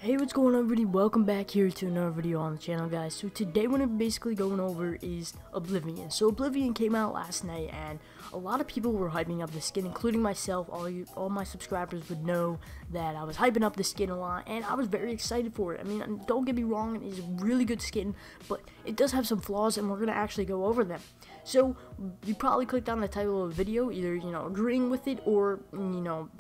Hey, what's going on, everybody? Welcome back here to another video on the channel, guys. So today what I'm basically going over is Oblivion. So Oblivion came out last night, and a lot of people were hyping up the skin, including myself. All my subscribers would know that I was hyping up the skin a lot, and I was very excited for it. I mean, don't get me wrong, it is a really good skin, but it does have some flaws, and we're gonna actually go over them. So you probably clicked on the title of the video, either agreeing with it or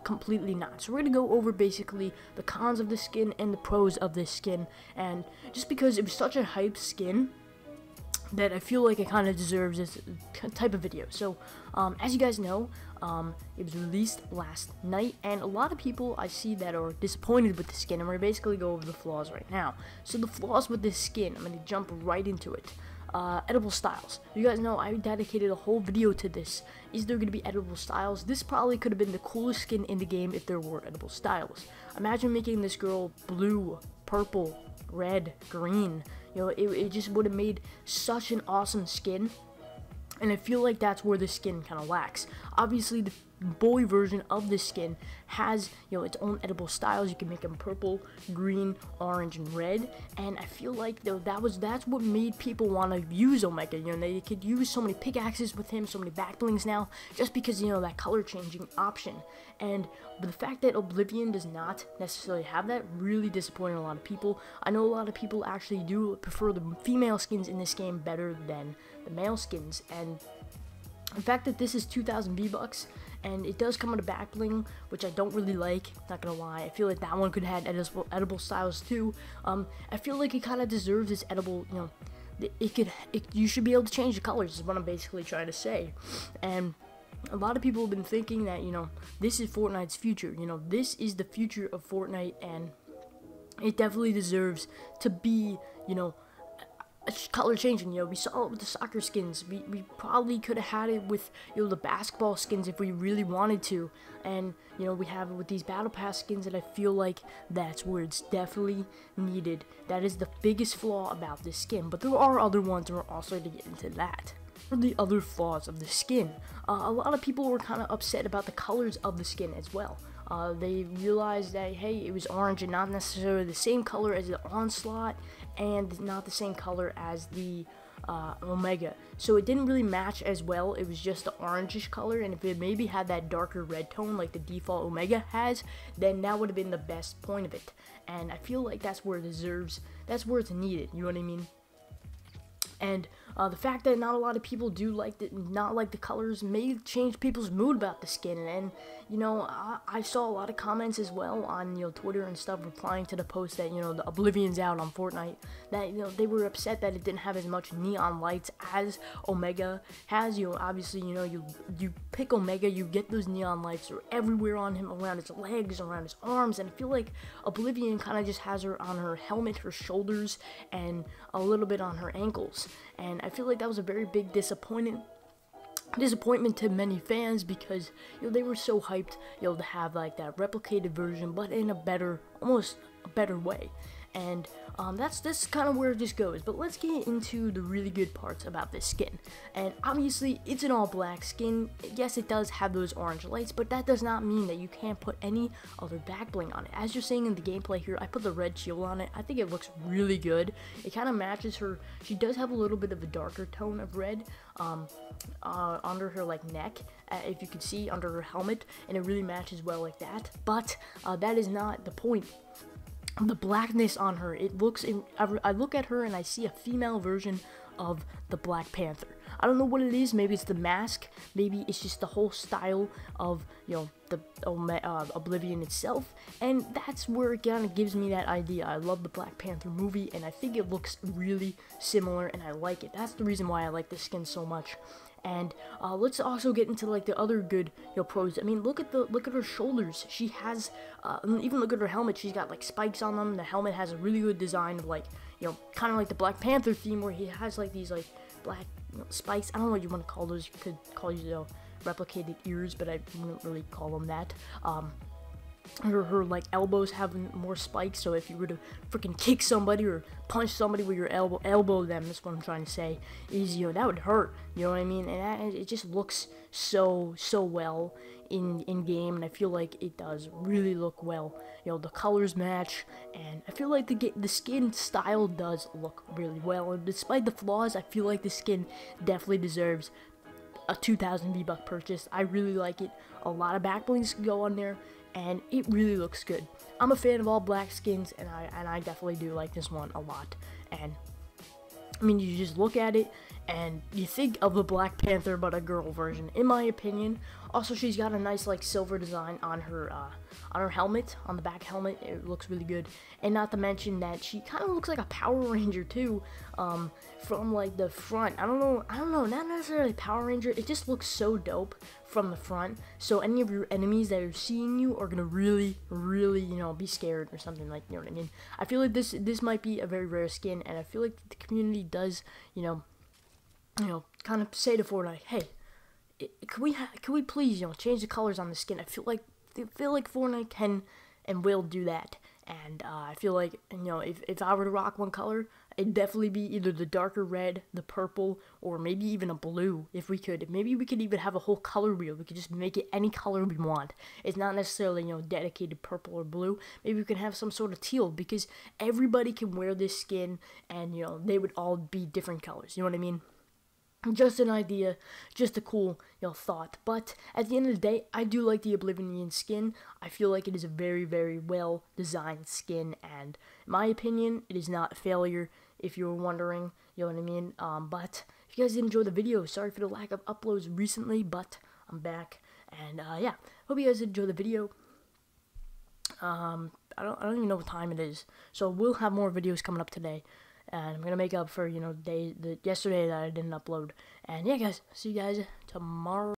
completely not. So we're gonna go over basically the cons of the skin and the pros of this skin, and just because it was such a hype skin that I feel like it kind of deserves this type of video. So as you guys know, it was released last night, and a lot of people I see that are disappointed with the skin, and we're basically go over the flaws right now. So the flaws with this skin, I'm going to jump right into it. Edible styles. You guys know I dedicated a whole video to this. Is there going to be edible styles? This probably could have been the coolest skin in the game if there were edible styles. Imagine making this girl blue, purple, red, green. It just would have made such an awesome skin. And I feel like that's where the skin kind of lacks. Obviously, the boy version of this skin has its own edible styles. You can make them purple, green, orange, and red. And I feel like that's what made people want to use Omega. They could use so many pickaxes with him, so many back blings now, just because that color changing option. But the fact that Oblivion does not necessarily have that really disappointed a lot of people. I know a lot of people actually do prefer the female skins in this game better than the male skins, and the fact that this is 2,000 V-Bucks, and it does come with a back bling, which I don't really like, not gonna lie. I feel like that one could have had edible styles too. I feel like it kind of deserves its edible, you should be able to change the colors, is what I'm basically trying to say. And a lot of people have been thinking that, this is Fortnite's future. This is the future of Fortnite, and it definitely deserves to be, color changing. We saw it with the soccer skins. We probably could have had it with the basketball skins if we really wanted to, and we have it with these battle pass skins, and I feel like that's where it's definitely needed. That is the biggest flaw about this skin, but there are other ones, and we're also going to get into that. For the other flaws of the skin, a lot of people were kind of upset about the colors of the skin as well. They realized that, hey, it was orange and not necessarily the same color as the Onslaught, and not the same color as the Omega. So it didn't really match as well. It was just the orangish color, and if it maybe had that darker red tone like the default Omega has, then that would have been the best point of it. And I feel like that's where it deserves, that's where it's needed, you know what I mean? And the fact that not a lot of people do not like the colors may change people's mood about the skin. And I saw a lot of comments as well on Twitter and stuff replying to the post that the Oblivion's out on Fortnite, that they were upset that it didn't have as much neon lights as Omega has. Obviously you pick Omega, you get those neon lights are everywhere on him, around his legs, around his arms, and I feel like Oblivion kind of just has her on her helmet, her shoulders, and a little bit on her ankles. And I feel like that was a very big disappointment to many fans, because they were so hyped to have like that replicated version, but in a better, almost a better way. And that's kind of where it just goes. But let's get into the really good parts about this skin. And obviously it's an all black skin. Yes, it does have those orange lights, but that does not mean that you can't put any other back bling on it. As you're seeing in the gameplay here, I put the red shield on it. I think it looks really good. It kind of matches her. She does have a little bit of a darker tone of red under her neck, if you could see, under her helmet, and it really matches well like that. But that is not the point. The blackness on her, I look at her and I see a female version of the Black Panther. I don't know what it is. Maybe it's the mask, maybe it's just the whole style of the Oblivion itself, and that's where it kind of gives me that idea. I love the Black Panther movie, and I think it looks really similar, and I like it. That's the reason why I like this skin so much. And let's also get into the other good pros. I mean, look at her shoulders. She has even look at her helmet. She's got spikes on them. The helmet has a really good design of kind of like the Black Panther theme, where he has these black spikes. I don't know what you want to call those. You could call replicated ears, but I wouldn't really call them that. her like elbows having more spikes, so if you were to freaking kick somebody or punch somebody with your elbow them, that's what I'm trying to say, is, you know, that would hurt, you know what I mean? And it just looks so well in game, and I feel like it does really look well. You know, the colors match, and I feel like the skin style does look really well, and despite the flaws, I feel like the skin definitely deserves a 2,000 V-Buck purchase. I really like it. A lot of back blings can go on there, and it really looks good. I'm a fan of all black skins, and I definitely do like this one a lot. And I mean, you just look at it and you think of the Black Panther, but a girl version, in my opinion. Also, she's got a nice like silver design on her helmet, on the back helmet. It looks really good. And not to mention that she kind of looks like a Power Ranger too, from like the front. I don't know, not necessarily Power Ranger. It just looks so dope from the front. So any of your enemies that are seeing you are gonna really, you know, be scared or something, like, you know what I mean. I feel like this might be a very rare skin, and I feel like the community does, you know, kind of say to Fortnite, hey, can we please, you know, change the colors on the skin? I feel like Fortnite can and will do that, and I feel like, you know, if I were to rock one color, it'd definitely be either the darker red, the purple, or maybe even a blue. If we could, maybe we could even have a whole color wheel. We could just make it any color we want. It's not necessarily, you know, dedicated purple or blue. Maybe we could have some sort of teal, because everybody can wear this skin, and, you know, they would all be different colors. You know what I mean? Just an idea, just a cool, you know, thought. But at the end of the day, I do like the Oblivion skin. I feel like it is a very well designed skin, and in my opinion, it is not a failure, if you were wondering, you know what I mean. But if you guys did enjoy the video, sorry for the lack of uploads recently, but I'm back, and yeah, hope you guys did enjoy the video. I don't even know what time it is, so we'll have more videos coming up today. And I'm gonna make up for, you know, yesterday that I didn't upload. And yeah, guys, see you guys tomorrow.